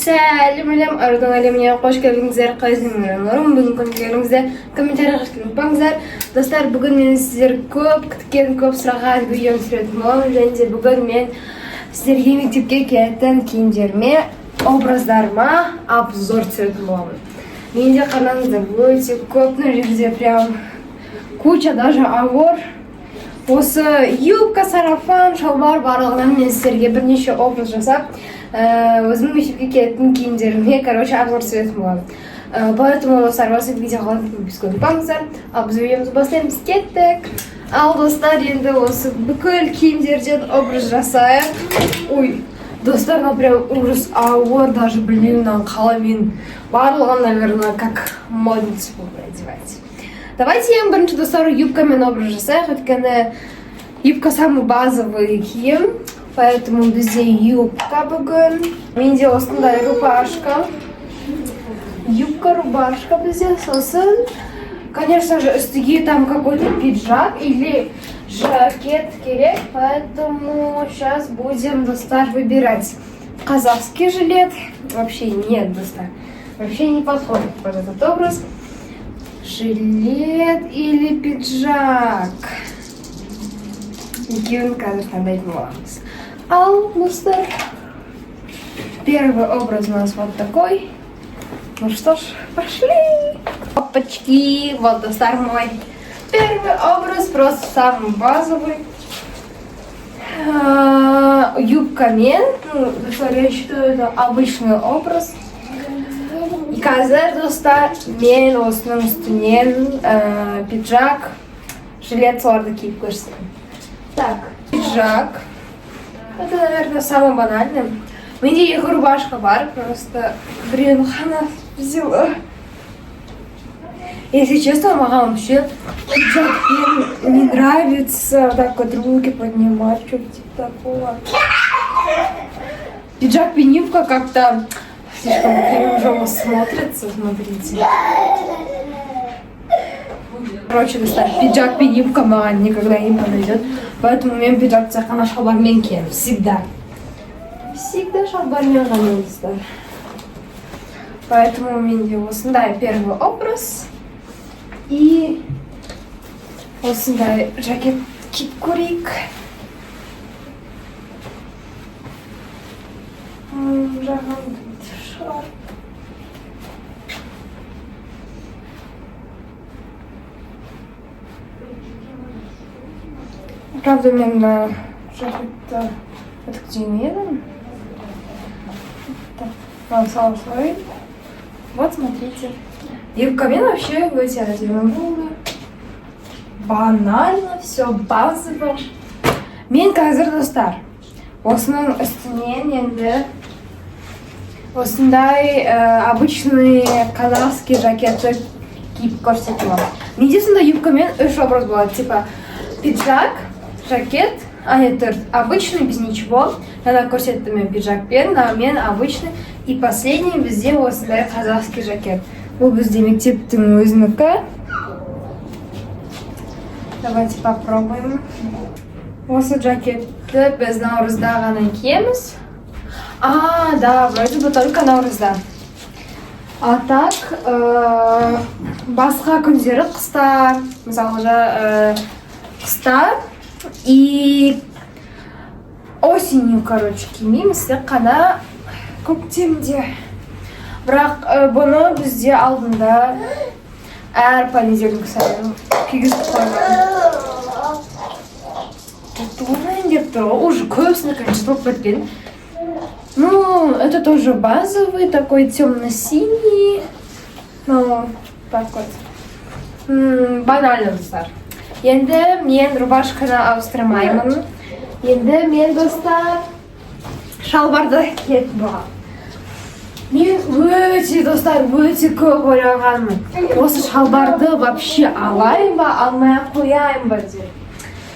Сәлем, арудың әлеміне қош келдіңіздер, қалайсыңдар? Бүгін көңілдеріңізде комментария қашқын ұтпаңыздар. Достар, бүгін мен сіздер көп күткен, көп сұраған видео түсіретін боламын. Және де бүгін мен сіздерге мектепке келетін киімдеріме, образдарыма обзор түсіретін боламын. Менде қараңыздар, өте көп жерде прям куча даже обзор. Осы юбка, сарафан, шалбар барлығынан мен сіздерге бірнеше образ жасап, өзімнің мектепке келетін киімдеріме, обзор түсіретін боламын. Поэтому достар, осы видеоға подписку ұтпаңыздар. Обзорымызды бастаймыз, кеттік. Ал достар, енді осы бүкіл киімдерден образ жасайық. Ой, достар, прям ужас ауыр, даже білмеймін қалай мен барлығын, наверное, как модница буду одевать. Давайте ең бірінші достар юбкамен образ жасайық, өйткені юбка самый базовый киім, поэтому бізде юбка бүгін. Менде осындай рубашка. Юбка-рубашка бізде, сосын, конечно же, үстіге там какой-то пиджак или жакет керек, поэтому сейчас будем, достар, выбирать. Казахский жилет вообще нет, достар, вообще не подходит под этот образ. Жилет или пиджак? Екеуін қазір таңдайтын боламыз. Ал, достар, первый образ у нас вот такой. Ну что ж, пошли! Опачки! Вот, достар, мой первый образ, просто самый базовый. Юбка-мен, ну, достар, я считаю, это обычный образ. И қазір, достар, мен осының үстінен пиджак, жилет соларды киіп көрсетемін. Так, пиджак. Это, наверное, самый банальный. Менде екі рубашка бар, просто біреуін ғана взяла. Если честно, маған вообще пиджак не нравится вот так вот руки поднимать, что-то типа такого. Пиджак и юбка как-то слишком кринжово смотрится, смотрите. Короче, достар, пиджак и юбка маған никогда не подойдет, поэтому мен пиджак цехана шалбармен киемін, всегда. Всегда шалбармен ғана, достар. Поэтому менде осындай первый образ. И осындай жакет киіп көрейік. Правда, мен жакетті откдемедім. Так, салам слой. Вот, смотрите. Юбка-мен вообще өте әдемі болды. Банально, все базово. Мен қазір, достар, осының үстінен енді осындай обычный казахский жакетті киіп көрсетемін. Менде сондай юбка-мен үш образ болады, типа пиджак, жакет, нет, обычный, без ничего. Она көрсетті мен пиджакпен, а мен обычный. И последний бізде осындай казахский жакет. Бұл бізде мектептің өзінікі. Давайте попробуем. Осы жакетті біз наурызда ғана киеміз. Да, вроде бы только наурызда. А так, басқа күндері қыста, мысалы қыста и осенью, короче, кимейміз, тек қана көктемде. Бірақ бұны бізде алдында әр понедельник сайын кигізіп қойған. Туылайын деп тұр, уже көбісіне, конечно, болып біткен. Ну, это тоже базовый, такой темно-синий. Ну, так вот. Банально, достар. Енді мен рубашканы ауыстырмаймын. Енді мен, достар, шалбарды киетін боламын. Мен өте, достар, өте көп ойлағанмын. Осы шалбарды вообще алайын ба, алмай қояйын ба деп.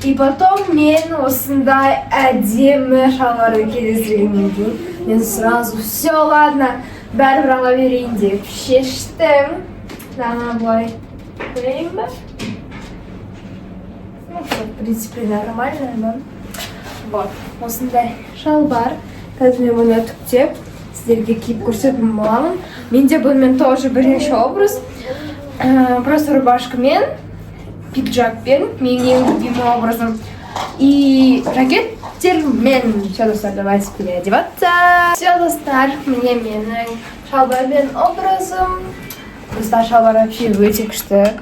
И потом мен осындай әдемі шалбарды кездестіргеннен кейін мен сразу все, ладно, бәрібір ала берейін деп шештім. Дана былай қояйын ба? Ну, в принципе, нормально, да? Вот, осындай шалбар. Қазір мен мұны түктеп сіздерге киіп көрсететін боламын. Менде бұнымен тоже бірнеше образ. Просто рубашкамен, пиджакпен, менің ең любимый образом. И жакеттермен. Все, достар, давайте переодеваться. Все, достар, мне менің шалбармен образым. Достар, шалбар вообще өте күшті.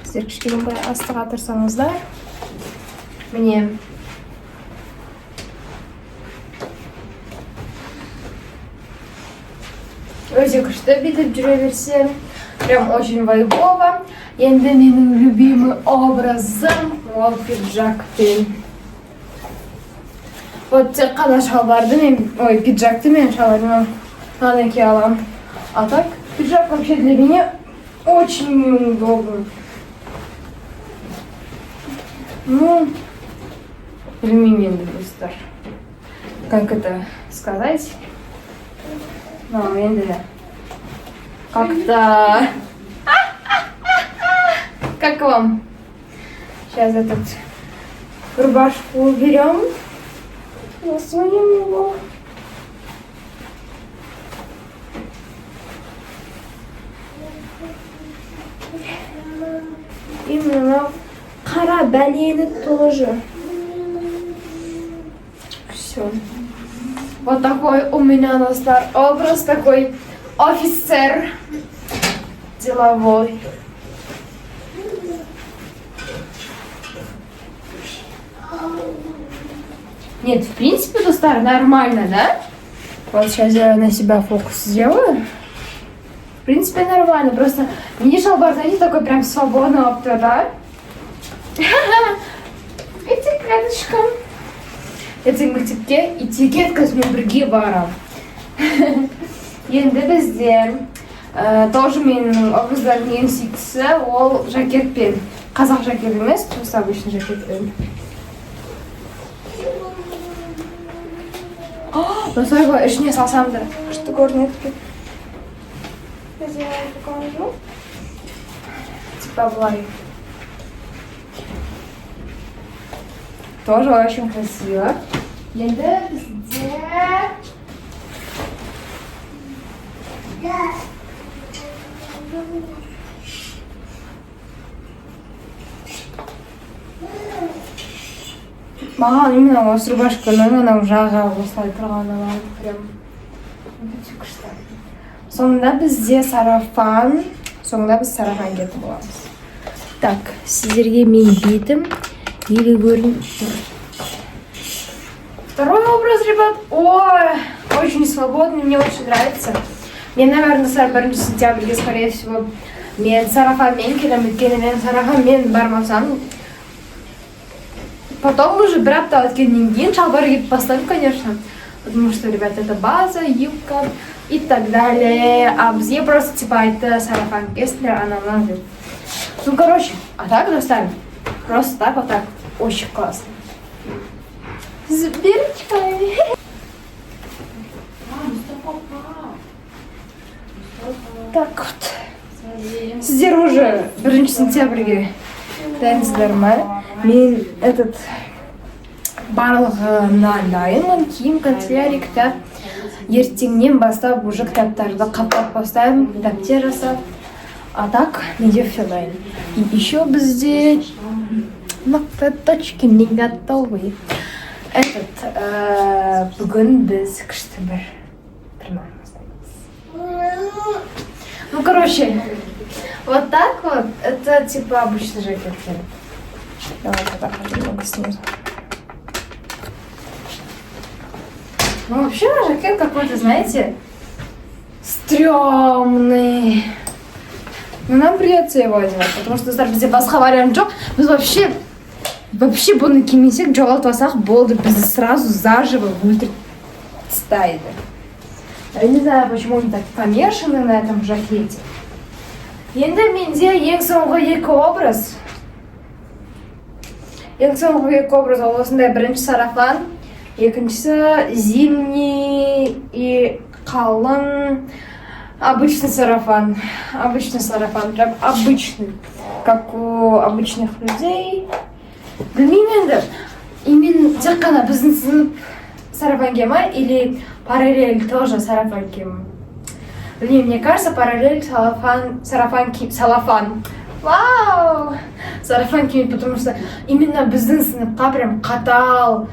Сіздер кішкене былай астыға тұрсаңыздар. Міне. Өте күшті бүйтіп жүре берсе. Прям очень вайбово. Енді менің любимый образым ол пиджакпен. Вот тек қана шалбарды мен, пиджакты мен шалбармен ғана кие аламын. А так, пиджак вообще для меня очень неудобно. Ну, білмеймін енді достар. Как это сказать? Ну, енді как-то... Как вам? Сейчас этот рубашку уберем. Засунем его. Именно қара бәлені тоже. Все. Вот такой у меня, достар, образ, такой офицер деловой. Нет, в принципе, достар, нормально, да? Вот сейчас я на себя фокус сделаю. В принципе, нормально. Просто мне шалбар, знаете, такой прям свободно обтыра. Этик рядышком. Этик мектепке этикеткасымен бірге барам. Енді бізде тоже менің образдарымның ең сүйіктісі ол жакетпен. Қазақ жакет емес, просто обычный жакетпен. Достар, его ішіне салсам да, что горнет. Я покажу. Типа былай. Тоже очень красиво. Енді бізде... Маған именно осы рубашканың анау жағы осылай тұрғаны прям өте күшті. Соңында бізде сарафан, соңында біз сарафан кетіп боламыз. Так, сіздерге мен бетім елі көрініп тұр. Второй образ, ребят, ой, очень свободный, мне очень нравится. Мне, наверное, 1 сентябрьге, скорее всего, мен сарафанмен келем, өйткені мен сарафанмен бармасам. Потом уже бір апта өткеннен кейін шалбар киіп бастадым, конечно. Потому что, ребят, это база, юбка и так далее. А бізге просто типа это сарафан кестер, она надо. Ну, короче, а так достали. Просто так, вот так. Очень классно. С бирочкой. Так вот. Сіздер уже 1 сентябрьге дайынсыздар ма? Мен этот барлығына дайынмын. Киім, канцелярия, кітап. Ертеңнен бастап уже кітаптарды қаптап бастаймын, дәптер жасап. А так, менде все дайын. И еще бізде ногтеточки не готовы. Бүгін біз күшті бір Ну, короче, вот так вот, это типа обычный жакет. Давайте так немного снизу. Ну, вообще жакет какой-то, знаете, стрёмный. Но нам придется его одевать, потому что бізде басқа вариант жоқ. Біз вообще бұны кимесек жоғалтпасақ болды, бізді сразу заживо өлтіріп тастайды. Я не знаю, почему они так помешаны на этом жакете. Енді менде ең соңғы екі образ. Ең соңғы екі образ ол осындай. Бірінші сарафан, екіншісі зимний и қалың. Обычный сарафан. Обычный сарафан, прям обычный, как у обычных людей. Білмеймін енді, именно тек қана біздің сынып сарафанге ма, или параллель тоже сарафан киемін. Блин, мне кажется, параллель салафан. Вау! Сарафан киемейді, потому что именно біздің сыныпқа прям қатал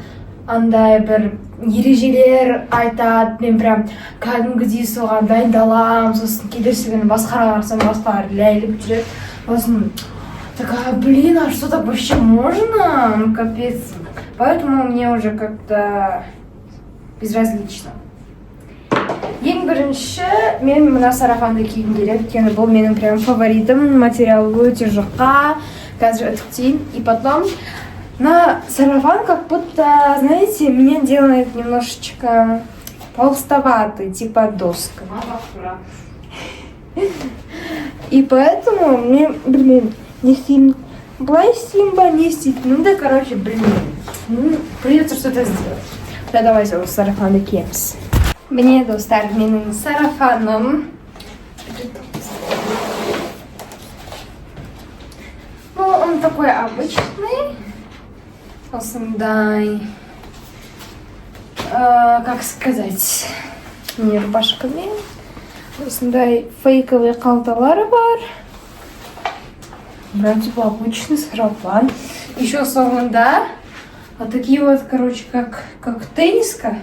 андай бір ережелер айтады. Мен прям кәдімгідей соған дайындаламын, сосын келесі күні басқаға қарасам басқалар ләйліп жүреді. Сосын такая, блин, а что так вообще можно? Ну, капец. Поэтому мне уже как-то безразлично. Ең бірінші мен мына сарафанды кигім келеді, өйткені бұл менің прям фаворитім, материалы өте жұқа, қазір үтіктейін. И потом на сарафан как будто, знаете, меня делает немножечко толстоватый, типа доска. И поэтому мне, блин, не сильно пластимба, не сильно. Ну да, короче, блин, придется что-то сделать. Да, давайте вот сарафаны киеміз. Мне, достар, менің сарафаным. Ну, он такой обычный. Осындай, как сказать, не рубашками. Осындай фейковые қалталары бар. Прям типа обычный сарафан. Еще соңында вот такие вот, короче, как тенниска.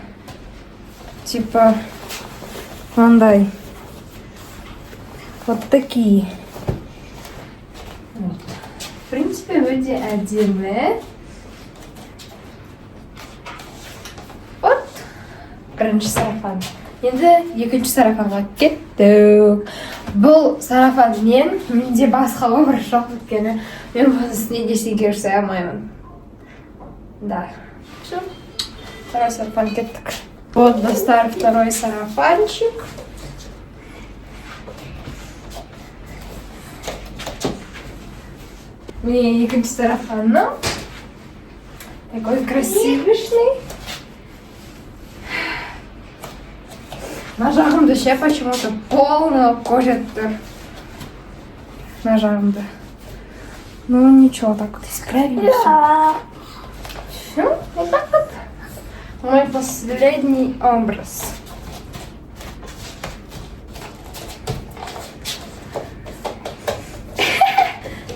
Типа, мандай. Вот такие. Вот. В принципе, вроде отдельные. Вот. Бірінші сарафан. Енді екінші сарафанға кеттік. Бұл сарафан менде басқа образ жоқ өйткені мен бұның үстіне ештеңе жасай алмаймын. Да. Все. Второй сарафан кеттік. Вот, достар, второй сарафанчик. Мне екінші сарафан, такой красивый. На жағымды ше почему-то полного кожи тұр. На жағымды. Ну ничего, так вот исправим. Все, вот так вот. Мой последний образ.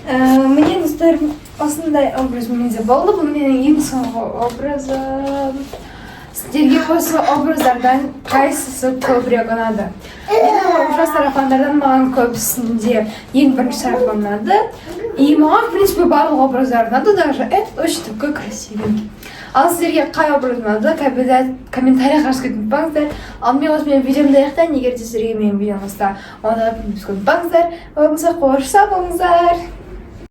Мне достар осындай образ менде болды. Бұл менің ең соңғы образым. Сіздерге осы образдардан қайсысы көбірек ұнады? Менің уже сарафандардан маған көбісінде ең бірінші сарафан ұнады. И маған, в принципе, барлық образдар ұнады, даже этот очень такой красивенький. Ал сіздерге қай образ ұнады? Комментарий жазып кетпеңіздер. Ал мен осы менің видеомды аяқтайын, егер де сіздерге менің видеомызда ұнады, қош сау болыңыздар.